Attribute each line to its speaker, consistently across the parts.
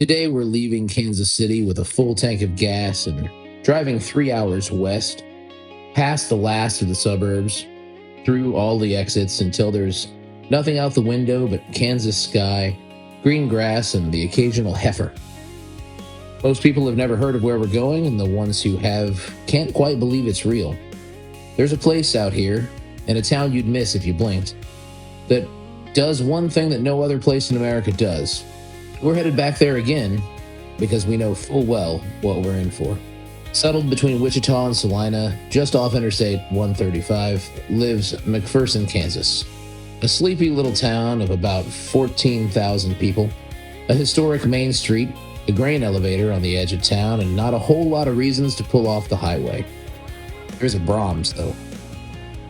Speaker 1: Today we're leaving Kansas City with a full tank of gas and driving 3 hours west, past the last of the suburbs, through all the exits until there's nothing out the window but Kansas sky, green grass, and the occasional heifer. Most people have never heard of where we're going, and the ones who have can't quite believe it's real. There's a place out here, in a town you'd miss if you blinked, that does one thing that no other place in America does. We're headed back there again because we know full well what we're in for. Settled between Wichita and Salina, just off Interstate 135, lives McPherson, Kansas. A sleepy little town of about 14,000 people, a historic main street, a grain elevator on the edge of town, and not a whole lot of reasons to pull off the highway. There's a Brahms, though.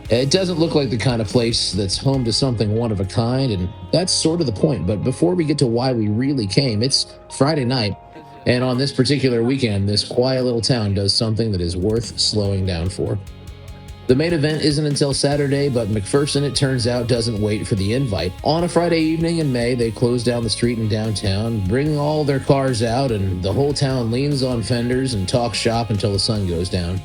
Speaker 1: It doesn't look like the kind of place that's home to something one of a kind, and that's sort of the point. But before we get to why we really came, it's Friday night, and on this particular weekend, this quiet little town does something that is worth slowing down for. The main event isn't until Saturday, but McPherson, it turns out, doesn't wait for the invite. On a Friday evening in May, they close down the street in downtown, bring all their cars out, and the whole town leans on fenders and talks shop until the sun goes down.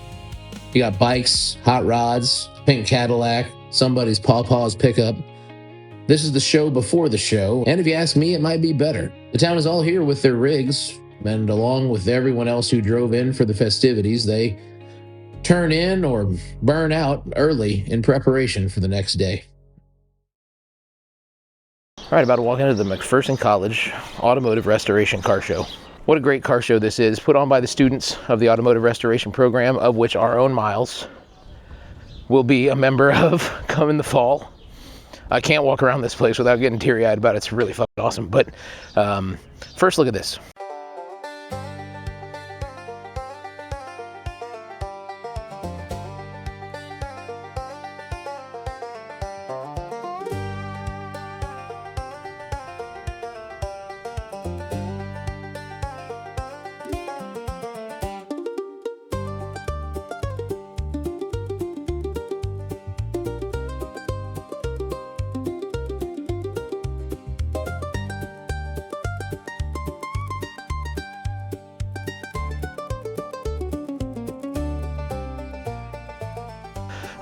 Speaker 1: You got bikes, hot rods, pink Cadillac, somebody's pawpaw's pickup. This is the show before the show, and if you ask me, it might be better. The town is all here with their rigs, and along with everyone else who drove in for the festivities, they turn in or burn out early in preparation for the next day. All right, about to walk into the McPherson College Automotive Restoration Car Show. What a great car show this is, put on by the students of the Automotive Restoration Program, of which our own Miles will be a member of come in the fall. I can't walk around this place without getting teary-eyed about it. It's really fucking awesome. But first, look at this.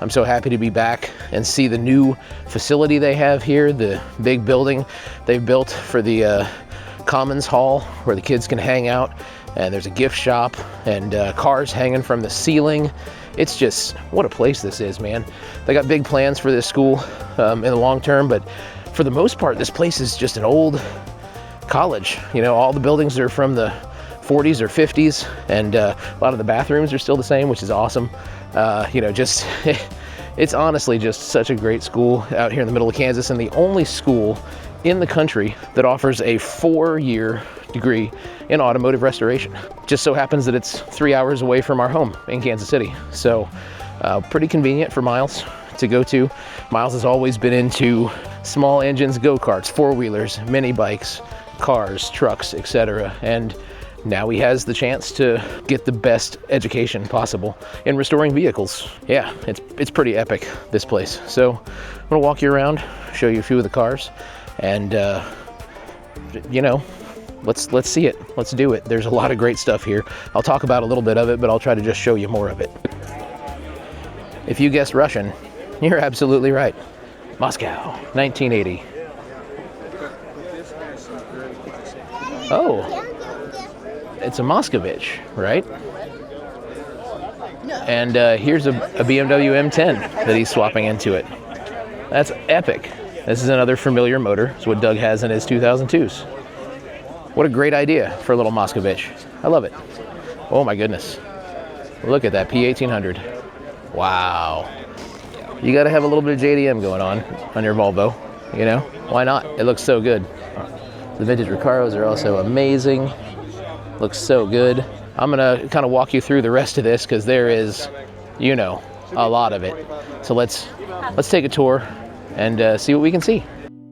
Speaker 1: I'm so happy to be back and see the new facility they have here, the big building they've built for the Commons Hall where the kids can hang out, and there's a gift shop and cars hanging from the ceiling. It's just, what a place this is, man. They got big plans for this school in the long term, but for the most part, this place is just an old college. You know, all the buildings are from the 40s or 50s, and a lot of the bathrooms are still the same, which is awesome. You know, just it's honestly just such a great school out here in the middle of Kansas, and the only school in the country that offers a 4-year degree in automotive restoration. Just so happens that it's 3 hours away from our home in Kansas City, so pretty convenient for Miles to go to. Miles has always been into small engines, go-karts, four-wheelers, mini bikes, cars, trucks, etc. And now he has the chance to get the best education possible in restoring vehicles. Yeah, it's pretty epic, this place. So I'm gonna walk you around, show you a few of the cars, and you know, let's see it. Let's do it. There's a lot of great stuff here. I'll talk about a little bit of it, but I'll try to just show you more of it. If you guessed Russian, you're absolutely right. Moscow, 1980. Oh. It's a Moskvich, right? And here's a BMW M10 that he's swapping into it. That's epic. This is another familiar motor. It's what Doug has in his 2002s. What a great idea for a little Moskvich. I love it. Oh my goodness. Look at that P1800. Wow. You gotta have a little bit of JDM going on your Volvo, you know? Why not? It looks so good. The vintage Recaros are also amazing. Looks so good. I'm gonna kind of walk you through the rest of this because there is, you know, a lot of it. So let's take a tour and see what we can see.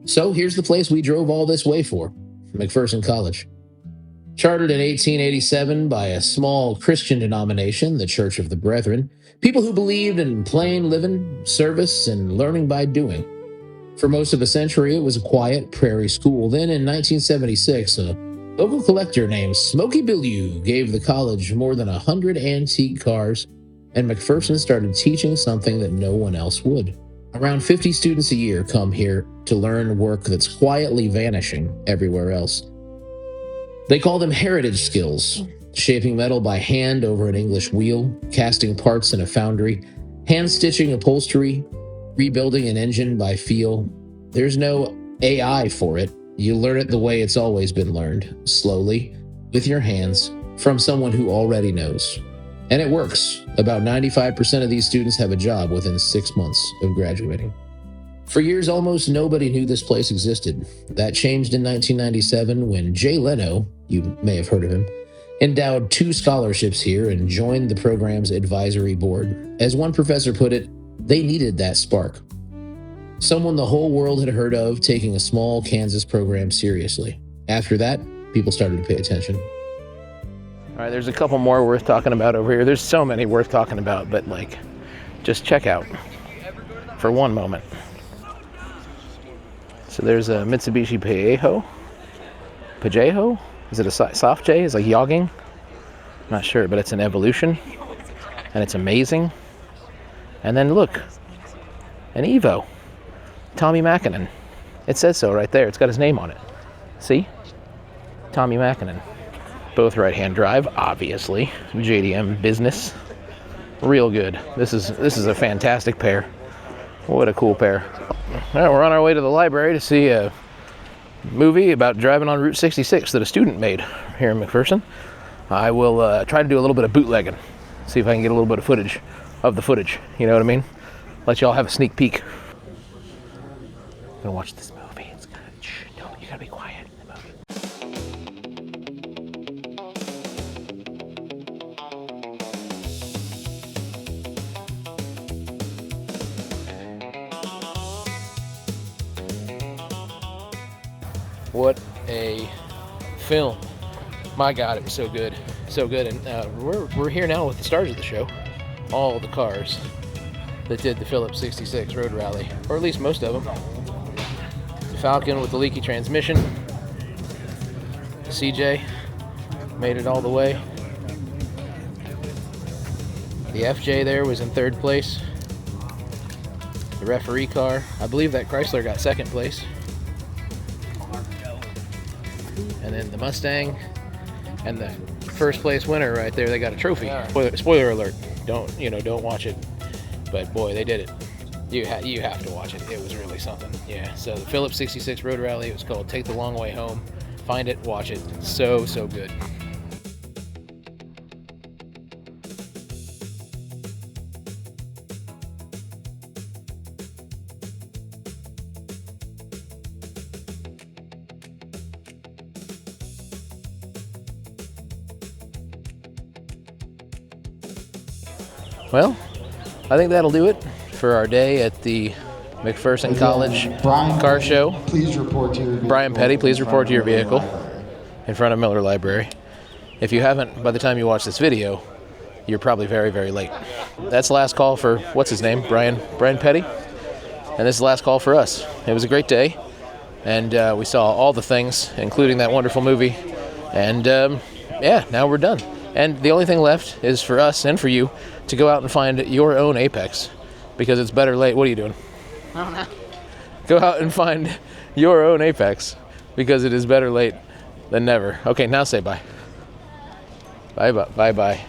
Speaker 1: So here's the place we drove all this way for, McPherson College. Chartered in 1887 by a small Christian denomination, the Church of the Brethren, people who believed in plain living, service, and learning by doing. For most of a century, it was a quiet prairie school. Then in 1976, a Local collector named Smokey Billieu gave the college more than 100 antique cars, and McPherson started teaching something that no one else would. Around 50 students a year come here to learn work that's quietly vanishing everywhere else. They call them heritage skills: shaping metal by hand over an English wheel, casting parts in a foundry, hand stitching upholstery, rebuilding an engine by feel. There's no AI for it. You learn it the way it's always been learned, slowly, with your hands, from someone who already knows. And it works. About 95% of these students have a job within 6 months of graduating. For years, almost nobody knew this place existed. That changed in 1997 when Jay Leno, you may have heard of him, endowed 2 scholarships here and joined the program's advisory board. As one professor put it, they needed that spark. Someone the whole world had heard of taking a small Kansas program seriously. After that, people started to pay attention.
Speaker 2: All right, there's a couple more worth talking about over here. There's so many worth talking about, but just check out for one moment. So there's a Mitsubishi Pajero? Is it a soft J? It's like yogging? Not sure, but it's an Evolution, and it's amazing. And then look, an Evo, Tommy Mackinnon. It says so right there. It's got his name on it. See? Tommy Mackinnon. Both right-hand drive, obviously. JDM business. Real good. This is a fantastic pair. What a cool pair. All right, we're on our way to the library to see a movie about driving on Route 66 that a student made here in McPherson. I will try to do a little bit of bootlegging. See if I can get a little bit of footage of the footage. You know what I mean? Let y'all have a sneak peek. I'm gonna watch this movie. It's good. Shh, don't, you gotta be quiet in the movie. What a film. My God, it was so good. So good. And we're here now with the stars of the show. All the cars that did the Phillips 66 Road Rally, or at least most of them. The Falcon with the leaky transmission. The CJ made it all the way. The FJ there was in 3rd place. The referee car, I believe that Chrysler got 2nd place. And then the Mustang and the 1st place winner right there, they got a trophy. Spoiler alert, don't watch it, but boy, they did it. You have to watch it. It was really something. Yeah, so the Phillips 66 Road Rally, it was called Take the Long Way Home. Find it, watch it. So good. Well, I think that'll do it for our day at the McPherson College car show.
Speaker 3: Please report to your vehicle.
Speaker 2: Brian Petty, please report to your vehicle in front of Miller Library. If you haven't, by the time you watch this video, you're probably very, very late. That's the last call for, what's his name? Brian Petty. And this is the last call for us. It was a great day, and we saw all the things, including that wonderful movie. And yeah, now we're done. And the only thing left is for us and for you to go out and find your own apex, because it's better late. What are you doing?
Speaker 4: I don't know.
Speaker 2: Go out and find your own apex, because it is better late than never. Okay, now say bye. Bye.